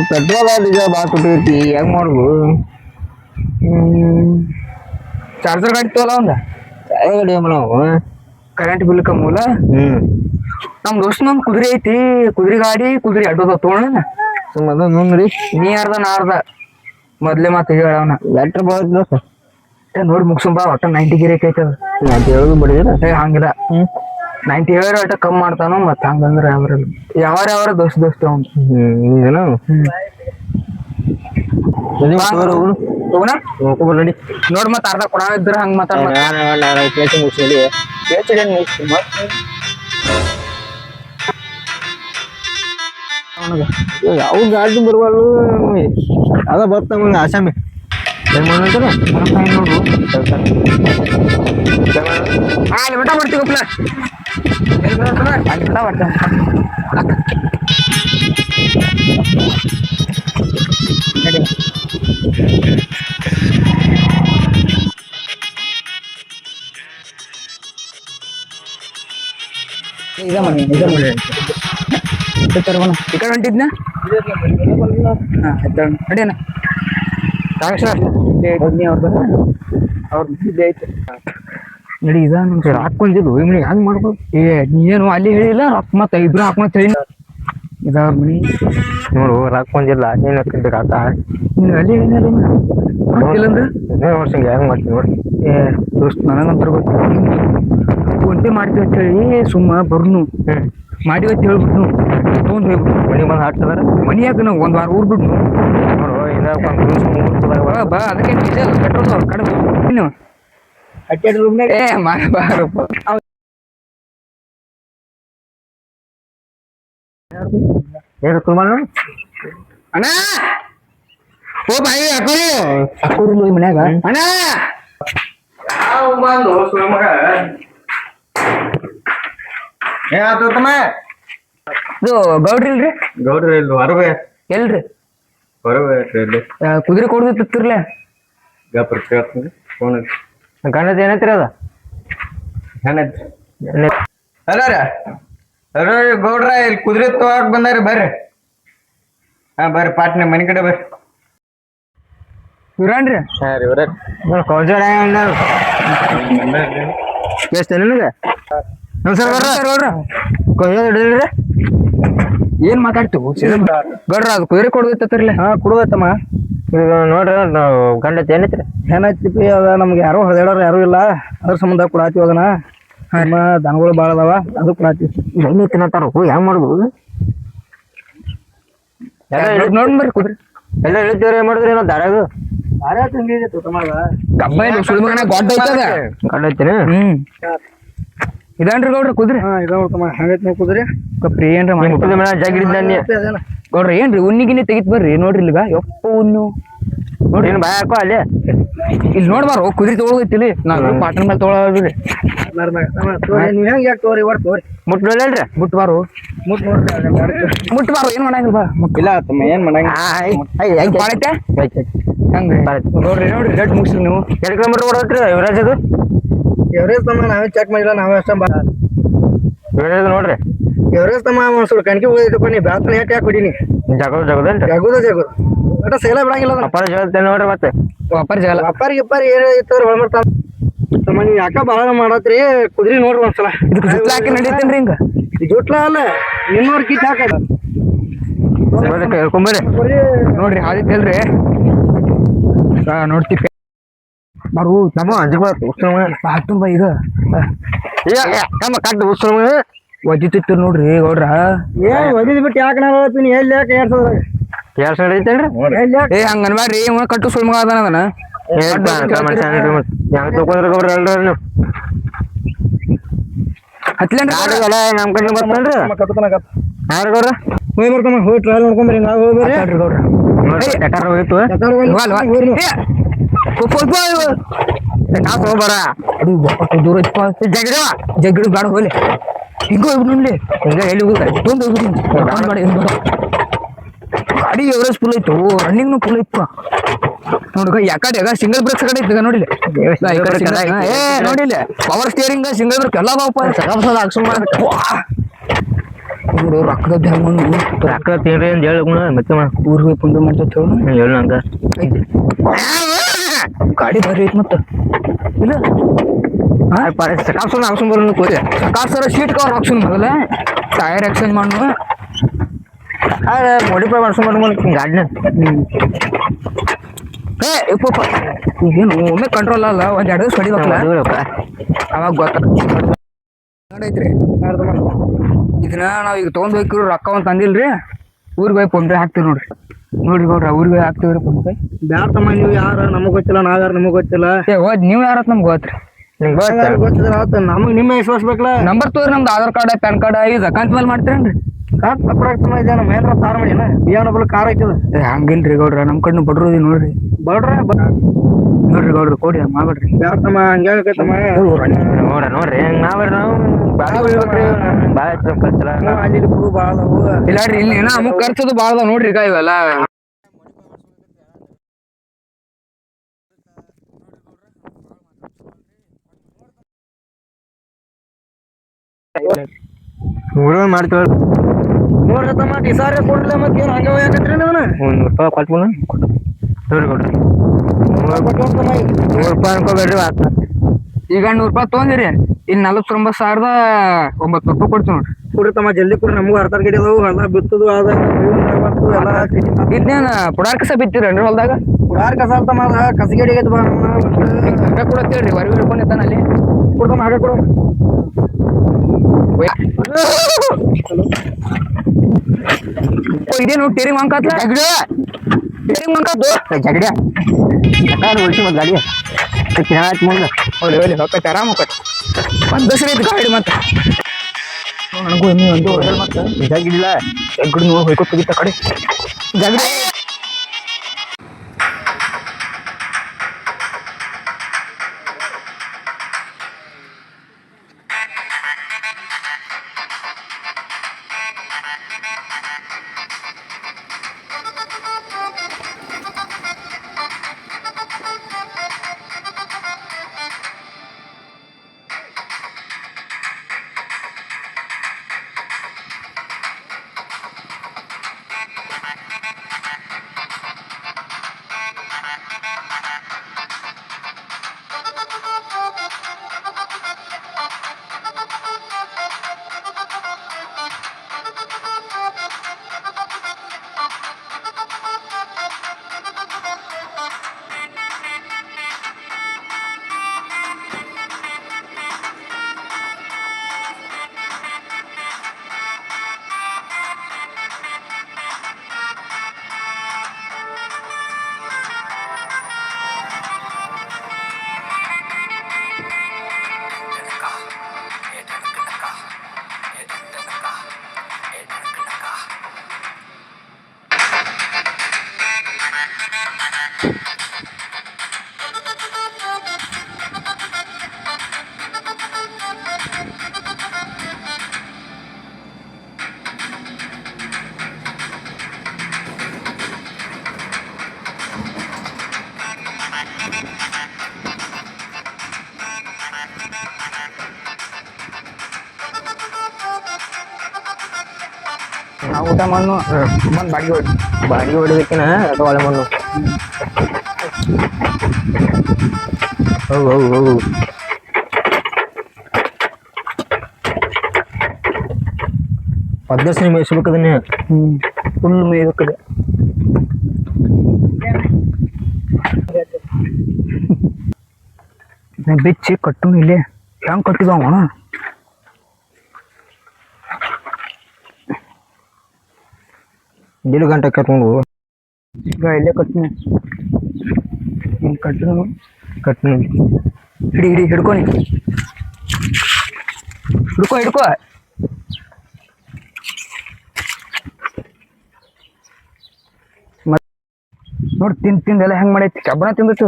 Petrol diesel ಭಾಳ ಕೊಟ್ಟೈತಿ ಹೆಂಗ್ ಮಾಡುದು? ಚಾರ್ಜರ್ ಗಾಡಿ ತೋಲ ಒಂದ ಗಾಡಿ ನಾವು ಕರೆಂಟ್ ಬಿಲ್ ಕಮ್ಮೂಲ. ನಮ್ ದೋಸ್ತ ನಮ್ ಕುದುರೆ ಐತಿ, ಕುದುರೆ ಗಾಡಿ ಕುದುರೆ ಅಡ್ಡದ ತೋಣ ಸುಮ್ಮನೆ ನೋಡ್ರಿ ನೀ ಅರ್ಧ ನಾ ಅರ್ಧ ಮೊದ್ಲೇ ಮಾತು ಹೇಳವನ ಲೆಟ್ರ್ ಬರೋದು ನೋಡಿ ಮುಗ್ಸುಂಬಾ ಒಟ್ಟ 90 ಗಿರೇಕ್ ಐತದ. ಹೇಳುದು ಬಡಿದ್ರ ಹಂಗಿಲ್ಲ 97 ಒಟ್ಟ ಕಮ್ಮಿ ಮಾಡ್ತಾನೋ ಮತ್ತ ಹಂಗಂದ್ರ ಯಾವ ದೋಸ್ತ ಅವ್ನು. ಹಿಂಗೇನು ನೋಡಿ ನೋಡ್ ಮತ್ತ ಅರ್ಧ ಕೊಡ ಇದ್ರ ಹಂಗ ಮಾತಾಡ ಯಾವ ಗಾಡಿ ಬರುವಳು ಅದ ಬರ್ತ ಆಸಾಮಿ ಏನ್ ಮಾಡ್ತಾರ ನೋಡು ಅಲ್ಲಿ ಊಟ ಮಾಡ್ತೀವಪ್ಲ ಅಲ್ಲಿ ಊಟ ಮಾಡ್ತೇವೆ. ಈ ಕಡೆ ಹೊಂಟಿದ್ನ ನಡಿಯಣ ನಡಿ ಇದ ಹಾಕೊಂಡಿದ್ದು ಮನಿ ಹಂಗ್ ಮಾಡ್ಬೋದು. ನೀನು ಅಲ್ಲಿ ಹೇಳಿಲ್ಲ ರೊಕ್ಕ ಮತ್ತ ಇಬ್ರು ಹಾಕೊಂಡ್ ಹೇಳಿ ಇದಾವ್ರ ಮನಿ ನೋಡು ಹಾಕೊಂಡಿಲ್ಲ ನೀನ್ ಹಾಕ ನೀನ್ ಅಲ್ಲಿ ಹೇಳಿಲ್ಲಂದ್ರ ವರ್ಷ ಹೆಂಗ್ ಮಾಡ್ತೀನಿ ನೋಡಿ. ದೋಸ್ತ್ ನನಗಂತರ ಗೊತ್ತ ಒಂಟಿ ಮಾಡ್ತೀವಿ ಅಂತ ಹೇಳಿ ಸುಮ್ಮ ಬರ್ನು ಮಾಡಿವ ಅಂತ ಹೇಳ್ಬಿಟ್ನು ತಗೊಂಡ್ ಹೋಗ್ಬಿಟ್ಟು ಮನಿ ಬಂದ್ ಹಾಕ್ತದಾರ ಮನಿ ಯಾಕ ನಾವು ಒಂದ್ ವಾರ ಊರ್ ಬಿಟ್ನು ಬಾ ಅದಕ್ಕೆ ಪೆಟ್ರೋಲ್ ಕಡಿಮೆ ನೀವು ಏ ಬಾರಪ್ಪ ಅಣ್ಣ ಓ ಬಾಯಿ ಅಕ್ಕೂರು ಮನ್ಯಾಗ ಅಣ್ಣ ಇದು ಗೌಡ್ರಿ ಇಲ್ರಿ ಗೌಡ್ರಿ ಇಲ್ಲಿ ಹೊರಗೆ ಎಲ್ರಿ ಹೊರಗೆ ಕುದುರೆ ಕೊಡ್ದಿತ್ತಿರ್ಲೆ ಗಪ್ರ ಕೇಳ್ತೀನಿ ಫೋನ್ ಗಣದ ಏನೈತ್ರಿ ಅದ ಅಲ್ಲ ರೀ ಗೌಡ್ರ ಇಲ್ಲಿ ಕುದುರೆ ತಗೋಕ್ ಬಂದಾರಿ ಬರ್ರಿ. ಹಾ ಬರ್ರಿ ಪಾಟ್ನೆ ಮನೆ ಕಡೆ ಬರ್ರಿ. ಇವ್ರನ್ರಿ ಹಾ ರೀ ಇವ್ರ ಕೌಜಾರ ಎಷ್ಟು ನಿನಗೆ ಹಿಡಿದ್ರಿ ಏನ್ ಮಾತಾಡ್ತೀವಿ ಗೌಡ್ರ ಅದು ಕುದುರೆ ಕೊಡ್ದಿತ್ತಿರ್ಲೆ ಹಾ ಕುಡ್ದತ್ತಮ್ಮ ಈಗ ನೋಡ್ರಿ ನಾವು ಗಂಡತಿ ಏನೈತ್ರಿ ಏನೈತಿ ಅದ ನಮ್ಗೆ ಯಾರು ಹೊಡೆದಾಡೋರು ಯಾರು ಇಲ್ಲ ಅದ್ರ ಸಂಬಂಧ ಕೊಡಾತೀವಿ ಅದನ್ನ ನಮ್ಮ ದನಗಳು ಭಾಳ ಅದಾವ ಅದು ಕೊಡಾತೀವಿ. ಎಣ್ಣೆ ತಿನ್ನತ್ತಾರ ಹೆಂಗ್ ಮಾಡ್ಬೋದು ನೋಡ್ ಬರ್ರಿ ಕುದುರೆ ಎಲ್ಲ ಇಳಿತೀವ್ರಿ ಏನ್ ಮಾಡಿದ್ರಿ ಏನೋ ದಾರಾಗ ಗಬ್ಬ ಇಲ್ಲ ಸುಳ್ಮಗನ ಗೊಡ್ಡ ಐತದ ಗಂಡ ಐತಿನಿ ಇದನ್ರಿ ಗೌಡ್ರ ಕುದುರೆ ಹಂಗೈತಿ ನೀವು ಕುದುರೆ ಕಪ್ರಿ ಏನ್ರ ಜಗ್ ಹಿಡಿದ್ನಿ ಗೌಡ್ರ ಏನ್ರಿ ಉನ್ನಿಗಿನ್ನಿ ತೆಗಿತ್ ಬರ್ರಿ ನೋಡ್ರಿ ಇಲ್ಲಿಗ ಯಪ್ಪ ಉನ್ನು ನೋಡ್ರಿ ಬಾಯ್ ಹಾಕೋ ಅಲ್ಲಿ ಇಲ್ಲಿ ನೋಡ್ಬಾರ ಕುದುರೆ ತೊಗೊಳೈತಿಲಿ ನಾನು ಪಾಟನ್ ಮೇಲೆ ತೊಗೊಳೋದ್ರಿ ಮುಟ್ಬೇಡ್ರಿ ಮುಟ್ಬಾರು ಮುಟ್ಬಾರು ಏನ್ ಮಾಡಂಗಿಲ್ಲ ಬಾ ಇಲ್ಲ ತಮ್ಮ ಏನ್ ಮಾಡೈತೆ ಹಂಗ ನೋಡ್ರಿ ನೋಡ್ರಿ ರೇಟ್ ಮುಗಿಸ್ರಿ ನೀವು 2 ಕಿಲೋಮೀಟರ್ ಓಡೋತ್ರಿ ಯುವರಾಜ್ ಅದು ಎವರೇಜ್ ತಮ್ಮ ನಾವೇ ಚೆಕ್ ಮಾಡಿಲ್ಲ ನಾವೇ ಅಷ್ಟ ಯುವರಾಜ್ ನೋಡ್ರಿ ಎವರೇಜ್ ತಮ್ಮ ಒಂದ್ ಸ್ವಲ್ಪ ಕಣಕಿ ಹೋಗಿದ್ದಪ್ಪ ನೀ ಬ್ಯಾತ್ನ ಯಾಕೆ ಹೊಡೀನಿ ಜಗದಲ್ರಿ ಜಗುದ ಒಟ್ಟ ಸೇಲ ಬಿಡಂಗಿಲ್ಲ ಅಪ್ಪಾರ ಜಗತ್ತೇನೆ ನೋಡ್ರಿ ಮತ್ತೆ ವ್ಯಾಪಾರ ಜಗಲ್ಲ ವ್ಯಾಪಾರಿ ಏನ್ ಇತ್ತಂದ್ರ ಹೊಳ್ಮಾಡ್ತಾನ ತಮ್ಮ ನೀವ್ ಯಾಕ ಬಾಳ ಮಾಡತ್ರಿ ಕುದ್ರಿ ನೋಡ್ರಿ ಒಂದ್ಸಲ ಇದಕ್ಕೆ ಜುಟ್ಲ ಹಾಕಿ ನಡೀತೇನ್ರಿ ಹಿಂಗ ಜುಟ್ಲ ಅಲ್ಲ ಇನ್ನೂರ್ ಕಿಟ್ ಹಾಕದ ಹೇಳ್ಕೊಂಬರ್ರಿ ನೋಡ್ರಿ ಆದಿತ್ತಲ್ರಿ ನೋಡ್ತೀವಿ ಬರು ನಮ್ಮ ಹಾಕ್ತುಂಬ ಈಗ ನಮ್ಮ ಕಡ್ಡು ಉಸ್ರ ಒದಿತಿರ್ತೀರಿ ನೋಡ್ರಿ ಗೌಡ್ರ ಒದಿದ್ ಬಿಟ್ಟು ಯಾಕೆ ನಾವು ಎಲ್ಲಿ ಯಾಕೆ ಕೆಲಸ ನಡೀತೇನ್ರಿ ಏ ಹಂಗ ಅನ್ಬ್ಯಾಡ್ರಿ ಇವ ಕಟ್ಟು ಸುಳ್ಮಗ ಅದಾನ ಅದನ್ನ ಹೆಂಗ್ ತಗೊಂಡ್ರಿ ಗೌಡ್ರ ಅಲ್ರಿ ನೀವು ಹತ್ಲೇನ್ರಿ ನಮ್ ಕಡೆ ಬರ್ತೇನ್ರಿ ಯಾರು ಗೌಡ್ರ ಹೋಗಿ ಬರ್ತಾನ ಹೋಗಿ ಟ್ರಯಲ್ ನೋಡ್ಕೊಂಬರಿ ನಾವು ಹೋಗ್ಬರ್ರಿ ಗೌಡ್ರ ಯಾಕಾರ ಹೋಗಿತ್ತು ನಾವು ತಗೋಬಾರ ದೂರ ಜಗ್ಗಿಡ ಬೇಡ ಹೋಗ್ಲಿ ಹಿಂಗ ಹೋಗ್ಬಿಡ್ಲಿ ಹಿಂಗ ಎಲ್ಲಿ ಹೋಗ್ಬಿಟ್ಟು ಹೋಗ್ಬಿಡ್ತೀನಿ ಗಾಡಿ ಎವರೇಜ್ ಫುಲ್ ಐತು ರನ್ನಿಂಗ್ನು ಫುಲ್ ಐತು ನೋಡ್ಕ ಯಾಕಡೆ ಸಿಂಗಲ್ ಬ್ರೇಕ್ಸ್ ಕಡೆ ಐತಿ ನೋಡಿಲ್ಲ ನೋಡಿಲ್ಲ ಪವರ್ ಸ್ಟೇರಿಂಗ್ ಸಿಂಗಲ್ ಬ್ರೇಕ್ ಎಲ್ಲ ಹಾಕ್ಸು ನೋಡು ರೊಕ್ಕದ ಧ್ಯಾನ ರೊಕ್ಕ ತಿನ್ರಿ ಅಂತ ಹೇಳಿ ಮತ್ತೆ ಊರಿಗೆ ಪುಂದು ಮಾಡ್ತೇವೆ ಹೇಳು ನಂಗ ಗಾಡಿ ಭಾರಿ ಐತಿ ಮತ್ತ ಇಲ್ಲ ಸಕಾಸು ಹಾಕ್ಸ್ಕೊಂಡ್ ಬರೋನು ಕೋರಿ ಸಕಾಲ್ ಸರ ಸೀಟ್ ಕವರ್ ಹಾಕ್ಸುನ್ ಮೊದಲ ಟೈರ್ ಎಕ್ಸ್ಚೇಂಜ್ ಮಾಡು ಮಾಡಿಫೈ ಮಾಡ್ಸ್ಕೊಂಡ್ ಗಾಡಿನ ಪಾಪ ಈಗೇನು ಒಮ್ಮೆ ಕಂಟ್ರೋಲ್ ಅಲ್ಲ ಒಂದ್ 2 ದಿವಸ ಹೊಡಿಬೇಕಲ್ಲ ಅವಾಗ ಗೊತ್ತೈತ್ರಿ ಇದನ್ನ ನಾವ್ ಈಗ ತಗೊಂಡ್ ಹೋಗಿರು ರೊಕ್ಕ ಒಂದ್ ತಂದಿಲ್ರಿ ಊರಿಗೆ ಹೋಗಿ ಫೋನ್ ಪೇ ಹಾಕ್ತಿವಿ ನೋಡ್ರಿ ಗೌಡ್ರ ಊರಿಗೆ ಹಾಕ್ತಿವ್ರಿ ಫೋನ್ ಪೇ ಬ್ಯಾಡ ತಮ್ಮ ನೀವು ಯಾರ ನಮಗ್ ಗೊತ್ತಿಲ್ಲ ನಾವ್ ಯಾರು ನಮಗ್ ಗೊತ್ತಿಲ್ಲ ಹೋದ್ ನೀವ್ ಯಾರತ್ ನಮ್ಗೆ ಗೊತ್ತ್ರಿ ಗೊತ್ತಿಲ್ಲ ನಮಗ್ ನಿಮ್ಮ ವಿಶ್ವಾಸ ಬೇಕಲ್ಲ ನಂಬರ್ ತೋರಿ ನಮ್ದು ಆಧಾರ್ ಕಾರ್ಡ್ ಪ್ಯಾನ್ ಕಾರ್ಡ್ ಇದು ಅಕೌಂಟ್ ಮೇಲೆ ಮಾಡ್ತೀರೇನ್ರಿ ಕಾರ್ ತಪ್ಪಾಗ್ತಮ್ಮ ಇದೆ ನಮ್ಮ ಮಹೇಂದ್ರ ಕಾರ್ ಮಾಡಿನ ಬಿಯಾನೊಬ್ಬಳು ಕಾರ್ ಐತದ ಹಂಗಿಲ್ರಿ ಗೌಡ್ರ ನಮ್ ಕಡೆ ಬಡ್ರೋದಿ ನೋಡ್ರಿ ನೋಡ್ರಿ ಗೌಡ್ರ ಕೊಡಿ ಮಾಡ್ಬೇಡ್ರಿ ಬ್ಯಾಡ ತಮ್ಮ ಹಂಗಾಗತ್ತಮ್ಮ ನೋಡ್ರಿ ನಾವ್ರಿ ನಾವು ಇಲ್ಲ ಇಲ್ಲಿ ಏನೋ ಅಮುಕ್ ಖರ್ಚದು ಭಾಳ ಅದಾವ ನೋಡ್ರಿ ಈಗ ಇವೆಲ್ಲ ಮಾಡ್ತೇವ ನೋಡ್ರಿ ತಮ್ಮ ಡಿಸಾರ ಕೊಡ್ಲ ಮತ್ತೆ ಏನ್ ಹಂಗ ಯಾಕತ್ರಿ ನೀವು ₹100 ಕೊಟ್ಬಿಡ ನೋಡ್ರಿ ಕೊಡ್ರಿ ₹100 ಅನ್ಕೋಬೇಡ್ರಿ ಈಗ ₹100 ತೊಗೊಂಡಿರಿ ಇಲ್ಲಿ 49,900 ಕೊಡ್ತೀವಿ ನೋಡ್ರಿ ಕೊಡ್ರಿ ತಮ್ಮ ಜಲ್ದಿ ಕೊಡ್ರಿ ನಮಗೂ ಅರ್ಧ ಗಿಡ ಅದಾವು ಹೊಲ ಬಿತ್ತದು ಅದ ಎಲ್ಲ ಇದನ್ನೇನ ಪುಡಾರ್ ಕಸ ಬಿತ್ತೀರೇನ್ರಿ ಹೊಲ್ದಾಗ ಪುಡಾರ್ ಕಸ ತಮ್ಮ ಅದ ಕಸಗೇಡಿ ಐತಿ ಬಾ ಹಂಗ ಕೊಡತ್ತೇಳ್ರಿ ಹೊರಗೆ ಹಿಡ್ಕೊಂಡಿರ್ತಾನ ಅಲ್ಲಿ ಕೊಡ್ತಮ್ಮ ಹಾಗೆ ಕೊಡು ಇದೇನು ಟೇರಿಂಗ್ ಮಂಕಾತ್ಲ ಟೇರಿಂಗ್ ಮಂಕಾತು ಜಗಡ ಉಳಿಸಿ ಒಂದು ಗಾಡಿ ಮುಂದೆ ಒಳ್ಳೆ ಹೊಕ್ಕೈತೆ ಆರಾಮ ಹೊಕ್ಕೈತೆ ಒಂದು ದಸರಿ ಐತಿ ಗಾಡಿ ಮತ್ತೆ ನನಗೂ ಎಮ್ಮೆ ಒಂದು ಮತ್ತೆ ಜಗಿಲ್ಲ ಜಗ್ಗಡಿ ನೋಡಿ ಹೋಯ್ಕೊತ ಕಡೆ ಜಗಡಿ ನಾವು ಊಟ ಮಣ್ಣು ಬಂದು ಬಾಡಿಗೆ ಹೊಡಿಬೇಕಿನ ಅದು ಒಳ್ಳೆ ಮಣ್ಣು ಹೋಗು ಪದ್ಧತಿ ಮೇಯಿಸ್ಬೇಕದನ್ನೇ ಫುಲ್ ಮೇಯ್ಬೇಕದ ಬಿಚ್ಚಿ ಕಟ್ಟು ಇಲ್ಲೇ ಹೆಂಗ್ ಕಟ್ಟಿದವ ದಿಲ್ ಗಂಟೆ ಕಟ್ಕೊಂಡು ಈಗ ಇಲ್ಲೇ ಕಟ್ಟಿನಿ ಕಟ್ಟಿ ಹಿಡಿ ಹಿಡ್ಕೊ ನೋಡಿ ತಿಂದೆಲ್ಲ ಹೆಂಗ್ ಮಾಡೈತಿ ಕಬ್ಬಣ ತಿಂದೈತಿ